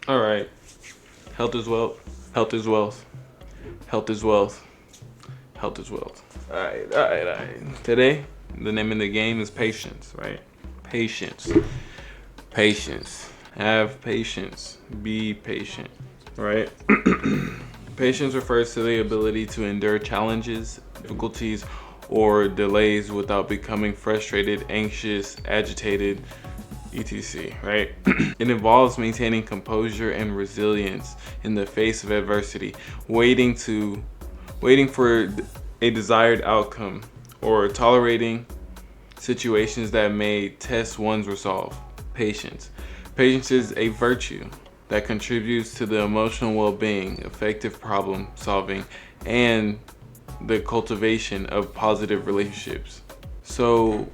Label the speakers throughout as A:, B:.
A: All right. Health is wealth. Health is wealth. Health is wealth. Health is wealth. All right. All right. All right. Today, the name of the game is patience. Right. Patience. Patience. Have patience. Be patient. Right. Patience refers to the ability to endure challenges, difficulties, or delays without becoming frustrated, anxious, agitated, etc. Right? It involves maintaining composure and resilience in the face of adversity, waiting for a desired outcome, or tolerating situations that may test one's resolve. Patience. Patience is a virtue that contributes to the emotional well-being, effective problem solving, and the cultivation of positive relationships. So,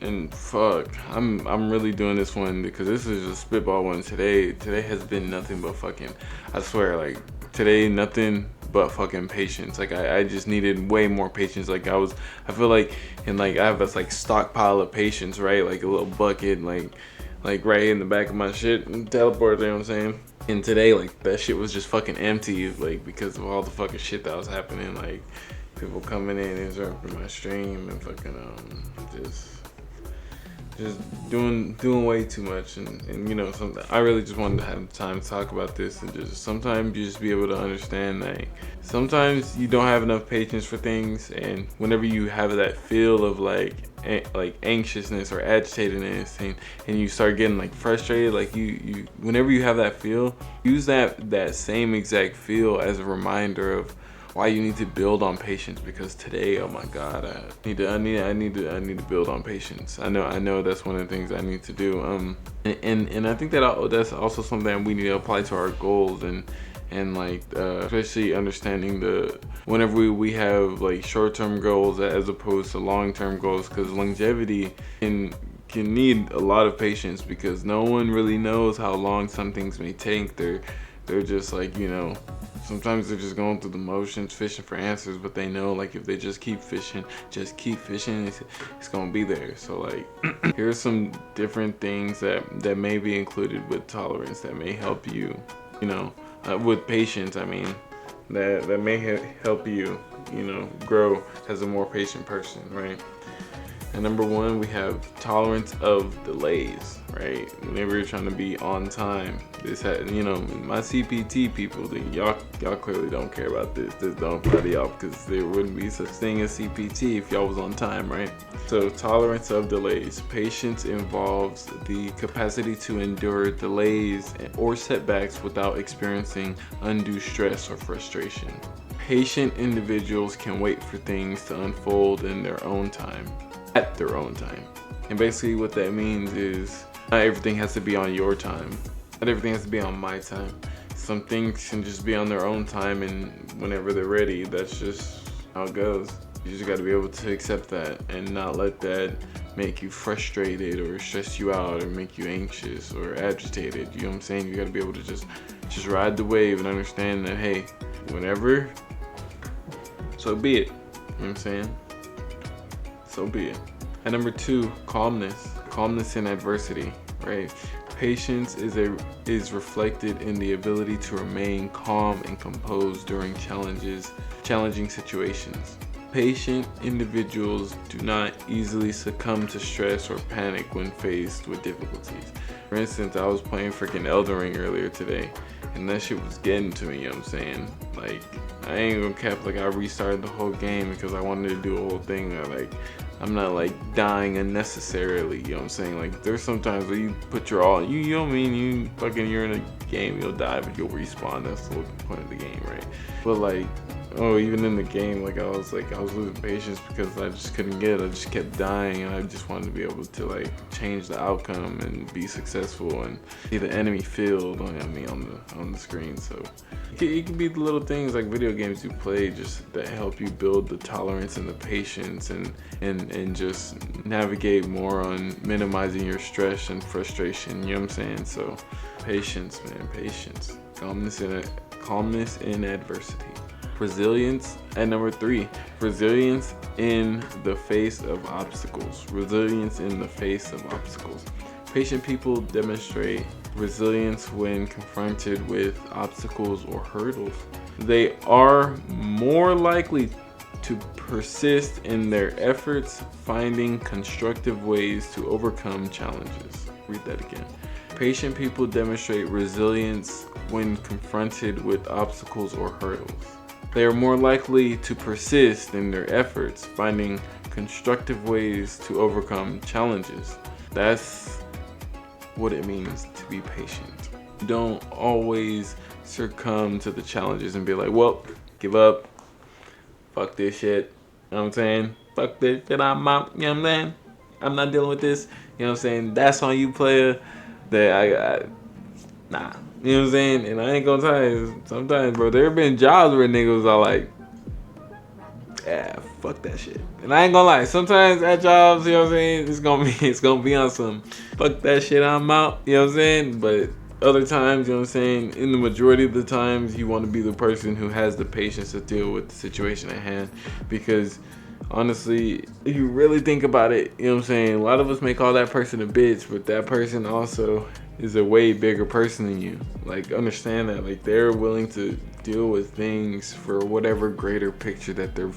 A: and fuck, I'm really doing this one because this is a spitball one. Today has been nothing but fucking, I swear, like today nothing but fucking patience. Like I just needed way more patience. I feel like, and like I have this like stockpile of patience, right? Like a little bucket, like right in the back of my shit and teleport, you know what I'm saying? And today, like that shit was just fucking empty, like because of all the fucking shit that was happening, like people coming in and interrupting my stream and fucking just doing way too much, and you know, something I really just wanted to have time to talk about this, and just sometimes you just be able to understand that sometimes you don't have enough patience for things, and whenever you have that feel of like anxiousness or agitatedness, and you start getting like frustrated, like you whenever you have that feel, use that same exact feel as a reminder of why you need to build on patience, because today, oh my god, I need to build on patience. I know that's one of the things I need to do. And I think that's also something we need to apply to our goals, and like especially understanding the whenever we have like short-term goals as opposed to long-term goals, because longevity can need a lot of patience, because no one really knows how long some things may take. They're just like, you know, sometimes they're just going through the motions, fishing for answers, but they know like if they just keep fishing, it's gonna be there. So like, here's some different things that may be included with tolerance that may help you, you know, with patience. I mean, that may help you, you know, grow as a more patient person, right? And number one, we have tolerance of delays, right? Whenever you're trying to be on time, you know, my CPT people, y'all clearly don't care about this. This don't apply to y'all, because there wouldn't be such thing as CPT if y'all was on time, right? So tolerance of delays. Patience involves the capacity to endure delays or setbacks without experiencing undue stress or frustration. Patient individuals can wait for things to unfold in their own time. At their own time. And basically what that means is not everything has to be on your time. Not everything has to be on my time. Some things can just be on their own time, and whenever they're ready, that's just how it goes. You just got to be able to accept that and not let that make you frustrated or stress you out or make you anxious or agitated. You know what I'm saying? You got to be able to just ride the wave and understand that, hey, whenever, so be it. You know what I'm saying? So be it. And number two, calmness. Calmness in adversity, right? Patience is reflected in the ability to remain calm and composed during challenging situations. Patient individuals do not easily succumb to stress or panic when faced with difficulties. For instance, I was playing freaking Elden Ring earlier today, and that shit was getting to me, you know what I'm saying? Like, I ain't gonna cap, like I restarted the whole game because I wanted to do a whole thing. I'm not like dying unnecessarily, you know what I'm saying? Like there's sometimes where you put your all, you know what I mean? You're in a game, you'll die, but you'll respawn. That's the whole point of the game, right? But like, oh, even in the game, I was losing patience because I just couldn't get it. I just kept dying, and I just wanted to be able to like change the outcome and be successful and see the enemy field on the screen. So it can be the little things like video games you play just that help you build the tolerance and the patience and just navigate more on minimizing your stress and frustration. You know what I'm saying? So patience, man, patience. Calmness in adversity. Resilience at number three. Resilience in the face of obstacles. Resilience in the face of obstacles. Patient people demonstrate resilience when confronted with obstacles or hurdles. They are more likely to persist in their efforts, finding constructive ways to overcome challenges. Read that again. Patient people demonstrate resilience when confronted with obstacles or hurdles. They are more likely to persist in their efforts, finding constructive ways to overcome challenges. That's what it means to be patient. Don't always succumb to the challenges and be like, well, give up. Fuck this shit. You know what I'm saying? Fuck this shit, I'm out. You know what I'm saying? I'm not dealing with this. You know what I'm saying? That's on you, player. That nah. You know what I'm saying? And I ain't gonna tell you, sometimes, bro, there have been jobs where niggas are like, yeah, fuck that shit. And I ain't gonna lie, sometimes at jobs, you know what I'm saying, it's gonna be on some fuck that shit, I'm out, you know what I'm saying? But other times, you know what I'm saying, in the majority of the times, you want to be the person who has the patience to deal with the situation at hand. Because honestly, if you really think about it, you know what I'm saying, a lot of us may call that person a bitch, but that person also is a way bigger person than you. Like, understand that, like, they're willing to deal with things for whatever greater picture that they're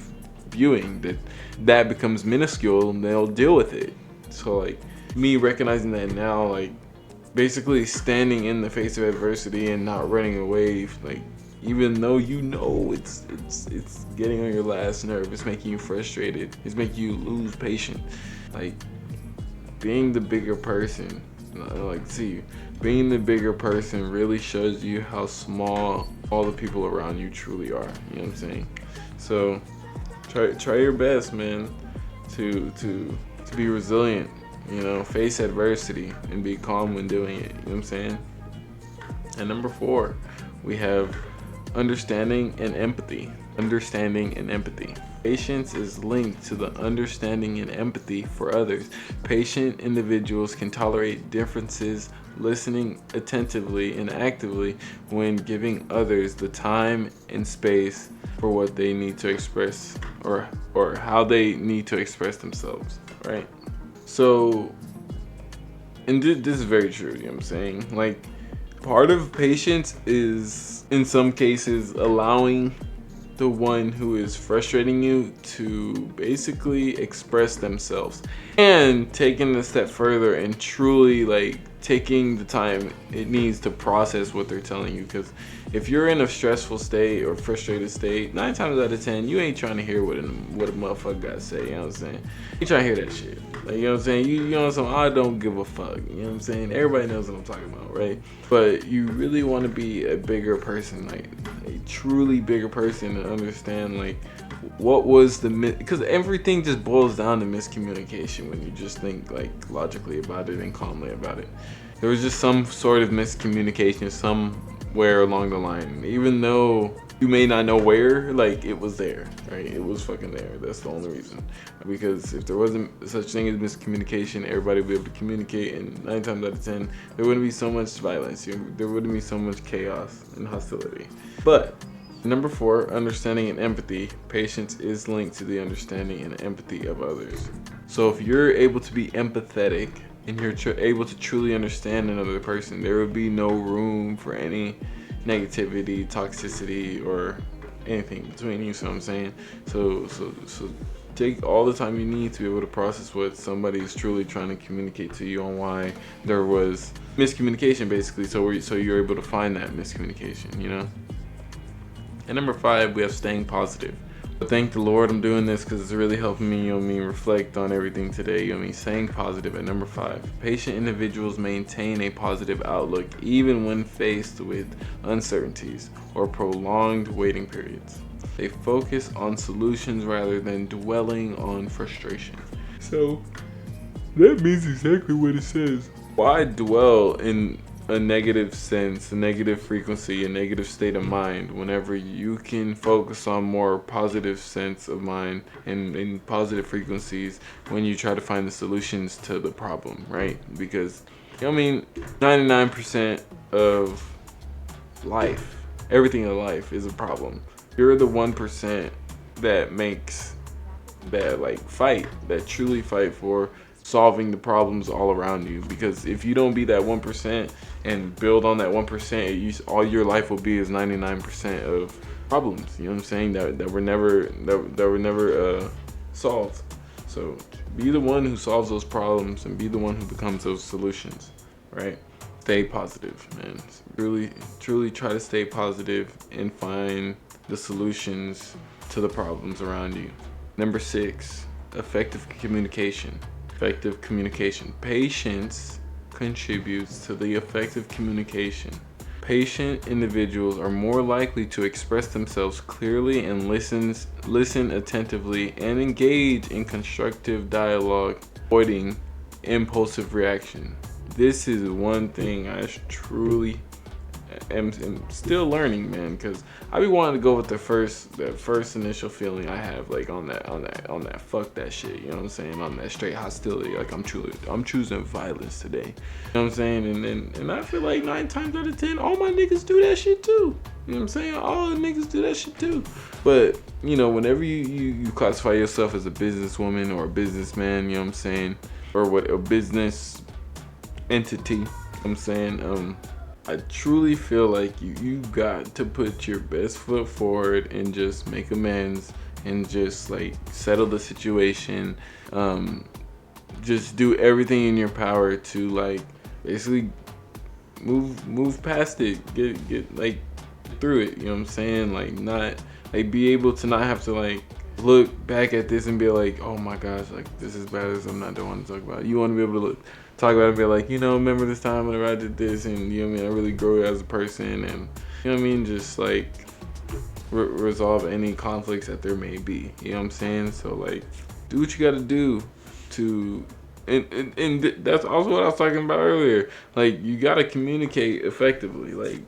A: viewing, that becomes minuscule, and they'll deal with it. So like, me recognizing that now, like, basically standing in the face of adversity and not running away, like, even though you know it's getting on your last nerve, it's making you frustrated, it's making you lose patience, like, being the bigger person, like, see, being the bigger person really shows you how small all the people around you truly are. You know what I'm saying? So try your best, man, to be resilient. You know, face adversity and be calm when doing it. You know what I'm saying? And number 4, we have understanding and empathy. Understanding and empathy. Patience is linked to the understanding and empathy for others. Patient individuals can tolerate differences, listening attentively and actively when giving others the time and space for what they need to express, or how they need to express themselves, right? So, and this is very true, you know what I'm saying? Like, part of patience is, in some cases, allowing the one who is frustrating you to basically express themselves, and taking a step further and truly, like, taking the time it needs to process what they're telling you. Because if you're in a stressful state or frustrated state, 9 times out of 10 you ain't trying to hear what a motherfucker got to say. You know what I'm saying? You trying to hear that shit, like, you know what I'm saying, you know some I don't give a fuck, you know what I'm saying? Everybody knows what I'm talking about, right? But you really want to be a bigger person, like a truly bigger person, to understand, like, what was the because everything just boils down to miscommunication when you just think, like, logically about it and calmly about it. There was just some sort of miscommunication somewhere along the line, even though you may not know where, like, it was there, right? It was fucking there. That's the only reason. Because if there wasn't such thing as miscommunication, everybody would be able to communicate, and 9 times out of 10 there wouldn't be so much violence, there wouldn't be so much chaos and hostility. But number 4, understanding and empathy. Patience is linked to the understanding and empathy of others. So if you're able to be empathetic and you're able to truly understand another person, there would be no room for any negativity, toxicity, or anything between you. So I'm saying, so take all the time you need to be able to process what somebody is truly trying to communicate to you on why there was miscommunication, basically. So you're able to find that miscommunication, you know. And number 5, we have staying positive. But thank the Lord I'm doing this, because it's really helping me, you know, reflect on everything today. You know, staying positive at number 5. Patient individuals maintain a positive outlook even when faced with uncertainties or prolonged waiting periods. They focus on solutions rather than dwelling on frustration. So that means exactly what it says. Why dwell in a negative sense, a negative frequency, a negative state of mind, whenever you can focus on more positive sense of mind and positive frequencies when you try to find the solutions to the problem, right? Because, you know, I mean, 99% of life, everything in life is a problem. You're the 1% that makes that, like, that truly fight for solving the problems all around you. Because if you don't be that 1%, and build on that 1%, all your life will be is 99% of problems. You know what I'm saying? That were never solved. So be the one who solves those problems and be the one who becomes those solutions, right? Stay positive, man. Truly try to stay positive and find the solutions to the problems around you. Number 6, effective communication. Effective communication. Patience contributes to the effective communication. Patient individuals are more likely to express themselves clearly and listen attentively and engage in constructive dialogue, avoiding impulsive reaction. This is one thing I truly am still learning, man, because I be wanting to go with that first initial feeling I have, like on that fuck that shit, you know what I'm saying, on that straight hostility, like I'm choosing violence today, you know what I'm saying, and I feel like 9 times out of 10 all my niggas do that shit too, you know what I'm saying, all the niggas do that shit too. But you know, whenever you classify yourself as a businesswoman or a businessman, you know what I'm saying, or what a business entity, you know what I'm saying, I truly feel like you got to put your best foot forward and just make amends and just like settle the situation. Just do everything in your power to like basically move past it, get like through it. You know what I'm saying? Like not like be able to not have to like look back at this and be like, oh my gosh, like this is bad as I'm not the one to talk about. You want to be able to talk about it and be like, you know, remember this time whenever I did this, and you know what I mean, I really grew as a person, and you know what I mean, just like resolve any conflicts that there may be. You know what I'm saying? So like, do what you got to do to, and that's also what I was talking about earlier. Like you got to communicate effectively. Like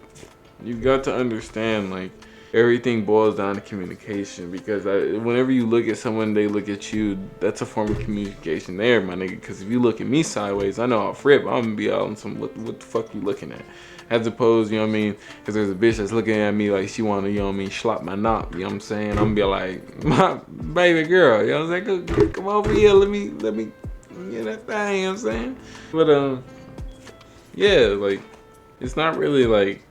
A: you got to understand like everything boils down to communication, because whenever you look at someone, they look at you, that's a form of communication there, my nigga. Because if you look at me sideways, I know off rip, I'm gonna be out on some what the fuck you looking at, as opposed, you know what I mean, because there's a bitch that's looking at me like she wanna, you know what I mean, slap my knock, you know what I'm saying, I'm gonna be like, my baby girl, you know what I'm saying, come over here, let me get that thing, you know what I'm saying. But yeah, like it's not really like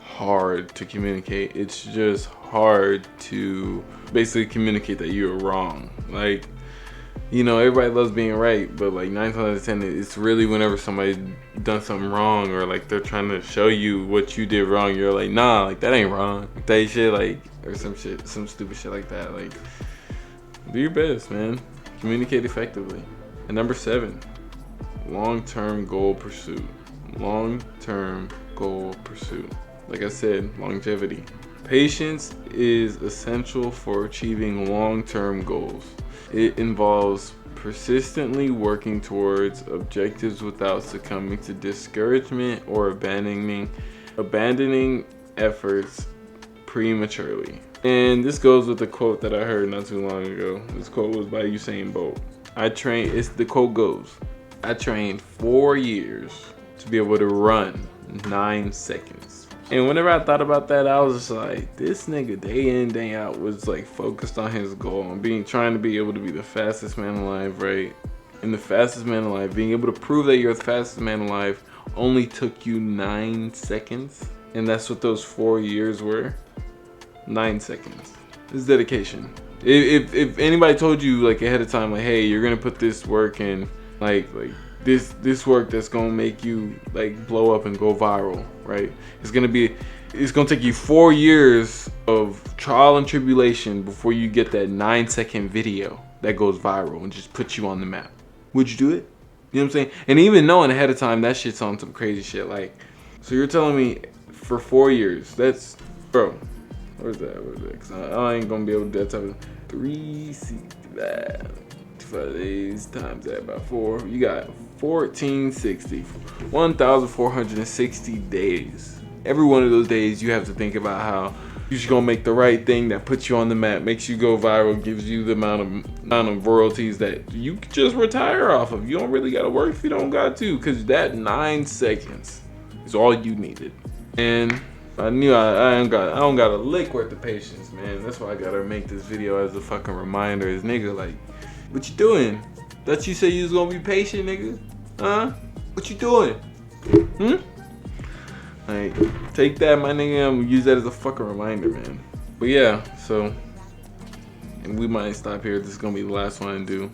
A: hard to communicate, it's just hard to basically communicate that you're wrong. Like, you know, everybody loves being right, but like 9 times out of 10 it's really whenever somebody's done something wrong, or like they're trying to show you what you did wrong, you're like, nah, like that ain't wrong, like, that shit, like, or some stupid shit like that. Like, do your best, man. Communicate effectively. And number 7, long-term goal pursuit. Long-term goal pursuit. Like I said, longevity. Patience is essential for achieving long-term goals. It involves persistently working towards objectives without succumbing to discouragement or abandoning efforts prematurely. And this goes with the quote that I heard not too long ago. This quote was by Usain Bolt. The quote goes, I trained 4 years to be able to run 9 seconds. And whenever I thought about that, I was just like, this nigga day in, day out was like focused on his goal, on trying to be able to be the fastest man alive, right? And the fastest man alive, being able to prove that you're the fastest man alive only took you 9 seconds. And that's what those 4 years were. 9 seconds. This is dedication. If anybody told you like ahead of time, like, hey, you're gonna put this work in, like this work that's gonna make you like blow up and go viral, right? It's gonna take you 4 years of trial and tribulation before you get that 9-second video that goes viral and just puts you on the map. Would you do it? You know what I'm saying? And even knowing ahead of time that shit's on some crazy shit. Like, so you're telling me for 4 years, that's, bro, where's that? 'Cause I ain't gonna be able to do that type of 365 days times that by 4. You got 1,460 days. Every one of those days you have to think about how you're just gonna make the right thing that puts you on the map, makes you go viral, gives you the amount of royalties that you can just retire off of. You don't really gotta work if you don't got to, because that 9 seconds is all you needed. And I knew I don't got a lick worth of patience, man. That's why I gotta make this video as a fucking reminder. As nigga, like, what you doing? Thought you said you was gonna be patient, nigga? Huh? What you doing? Like, take that, my nigga, and use that as a fucking reminder, man. But yeah, so, and we might stop here. This is gonna be the last one I do.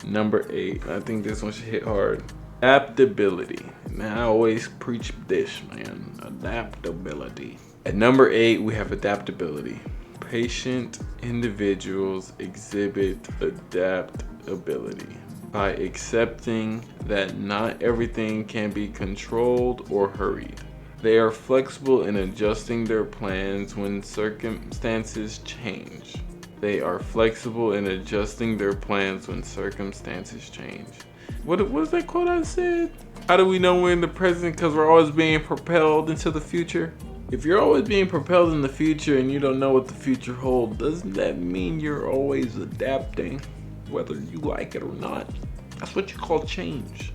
A: Number 8. I think this one should hit hard. Adaptability. Man, I always preach this, man. Adaptability. At number 8, we have adaptability. Patient individuals exhibit adaptability by accepting that not everything can be controlled or hurried. They are flexible in adjusting their plans when circumstances change. They are flexible in adjusting their plans when circumstances change. What was that quote I said? How do we know we're in the present? Because we're always being propelled into the future. If you're always being propelled in the future and you don't know what the future holds, doesn't that mean you're always adapting, whether you like it or not? That's what you call change.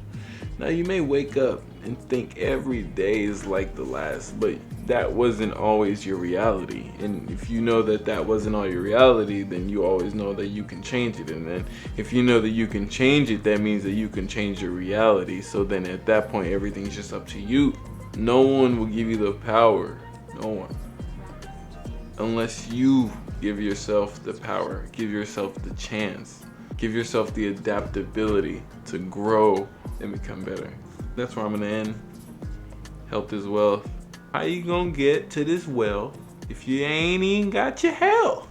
A: Now, you may wake up and think every day is like the last, but that wasn't always your reality. And if you know that that wasn't all your reality, then you always know that you can change it. And then if you know that you can change it, that means that you can change your reality. So then at that point, everything's just up to you. No one will give you the power. No one. Unless you give yourself the power, give yourself the chance, give yourself the adaptability to grow and become better. That's where I'm gonna end. Health is wealth. How you gonna get to this wealth if you ain't even got your health?